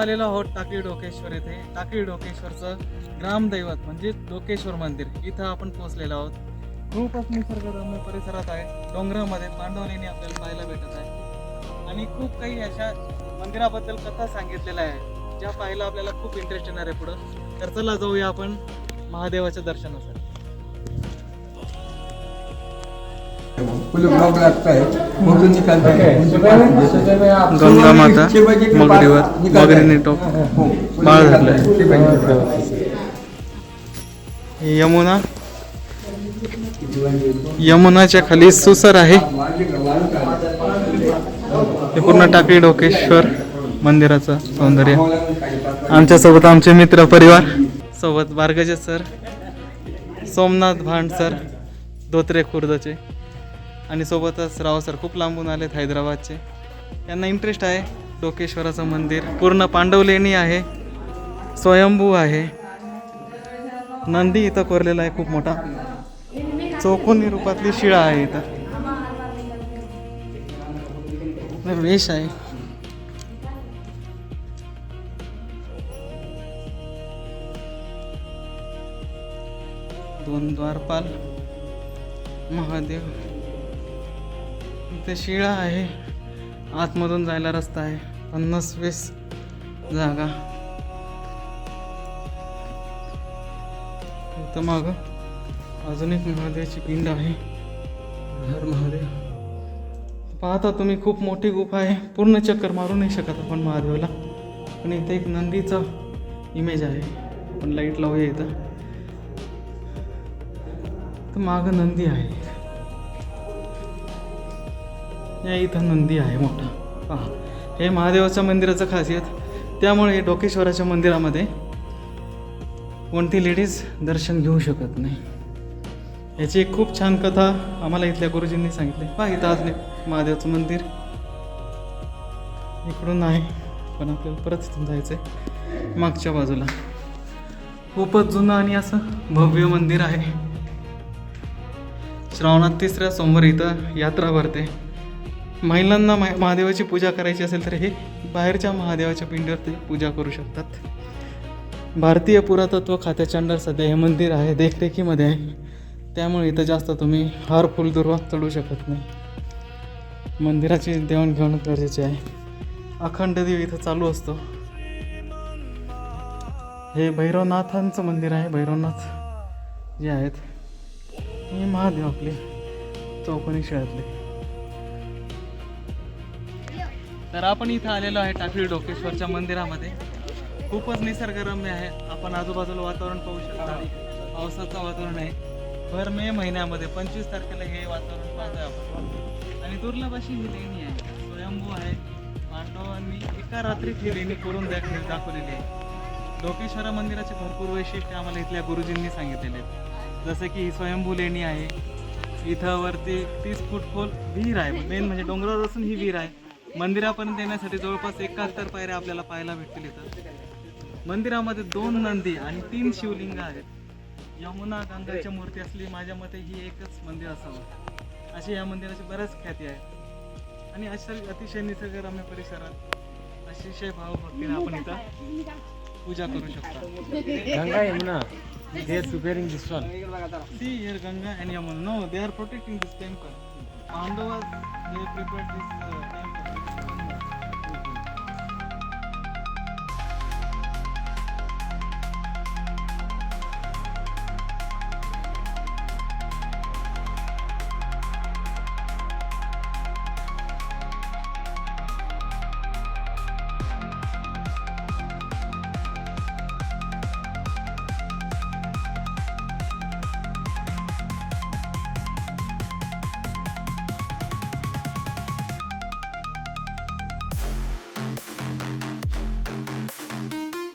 आलेलो आहोत टाकळी डोकेश्वर येथे. टाकळी डोकेश्वरचं ग्रामदैवत म्हणजे डोकेश्वर मंदिर इथं आपण पोहोचलेलो आहोत. खूपच निसर्गरम्य परिसरात आहे. डोंगरामध्ये पांडवलेणी आपल्याला पाहायला भेटत आहे आणि खूप काही अशा मंदिराबद्दल कथा सांगितलेल्या आहे ज्या पाहायला आपल्याला खूप इंटरेस्ट येणार आहे पुढं. तर चला जाऊया आपण महादेवाच्या दर्शनासाठी. गंगा माता मगरीवर मगरीने टोप बाळ धरलंय. यमुनाच्या खाली सुसर आहे. हे पूर्ण टाकळी डोकेश्वर मंदिराचं सौंदर्य. आमच्यासोबत आमचे मित्र परिवार सोबत बारगजे सर, सोमनाथ भांड सर धोत्रे खुर्दचे आणि सोबतच राव सर खूप लांबून आलेत हैदराबादचे. यांना इंटरेस्ट आहे डोकेश्वराचं मंदिर. पूर्ण पांडवलेणी आहे, स्वयंभू आहे. नंदी इथं कोरलेला आहे खूप मोठा. चौकोनी रूपातली शिळा आहे इथं. वेश आहे. दोन द्वारपाल महादेव. इथे शिळा आहे. आतमधून जायला रस्ता आहे. 50-20 जागा. इथं माग अजून एक महादेवाची पिंड आहे. हर महादेव. पाहता तुम्ही खूप मोठी गुफा आहे. पूर्ण चक्कर मारू नाही शकत आपण महादेवाला, पण इथे एक नंदीचा इमेज आहे. पण लाईट लावूया इथं. तर माग नंदी आहे. या इथं नंदी आहे मोठा. पहा, हे महादेवाच्या मंदिराचं खासियत. त्यामुळे डोकेश्वराच्या मंदिरामध्ये कोणती लेडीज दर्शन घेऊ शकत नाही. याची एक खूप छान कथा आम्हाला इथल्या गुरुजींनी सांगितली. पहा इथं आज महादेवाचं मंदिर इकडून आहे, पण आपल्याला परत इथून जायचं आहे मागच्या बाजूला. खूपच जुनं आणि असं भव्य मंदिर आहे. श्रावणात 3ऱ्या सोमवारी इथं यात्रा भरते. महिलांना महादेवाची पूजा करायची असेल तर हे बाहेरच्या महादेवाच्या पिंडीवर ते पूजा करू शकतात. भारतीय पुरातत्व खात्याच्या अंडर सध्या हे मंदिर आहे, देखरेखीमध्ये आहे. त्यामुळे इथं जास्त तुम्ही हार फुल दुर्वा चढू शकत नाही. मंदिराची देवाणघेवाण गरजेची आहे. अखंड दिव इथं चालू असतो. हे भैरवनाथांचं मंदिर आहे. भैरवनाथ जे आहेत हे महादेव आपले चौकोनी शिळ्यातले. तर आपण इथं आलेलो आहे टाकळी डोकेश्वरच्या मंदिरामध्ये. खूपच निसर्गरम्य आहे. आपण आजूबाजूला वातावरण पाहू शकता. पावसाचं वातावरण आहे. भर मे महिन्यामध्ये 25 तारखेला हे वातावरण पाहतोय आपण. आणि दुर्लभ अशी ही लेणी आहे. स्वयंभू आहे. पांडवांनी एका रात्रीत ही लेणी करून दाखवलेली आहे. डोकेश्वर मंदिराचे भरपूर वैशिष्ट्य आम्हाला इथल्या गुरुजींनी सांगितलेले आहेत. जसं की ही स्वयंभू लेणी आहे. इथं वरती 30 फूट खोल विहीर आहे. मेन म्हणजे डोंगरावर असून ही विहीर आहे. मंदिरापर्यंत येण्यासाठी जवळपास 71 पायऱ्या आपल्याला पाहायला भेटतील इथं. मंदिरामध्ये 2 नंदी आणि 3 शिवलिंग आहेत. यमुना गंगाची मूर्ती असली माझ्या मते ही एकच मंदिर असावं अशी या मंदिराची बऱ्याच ख्याती आहे. आणि अतिशय निसर्गरम्य परिसरात अतिशय भावभक्तीने आपण इथं पूजा करू शकतो. Ganga Yamuna, they are preparing this one. See here Ganga and Yamuna. No, they are protecting this temple. Pandavas they prepared this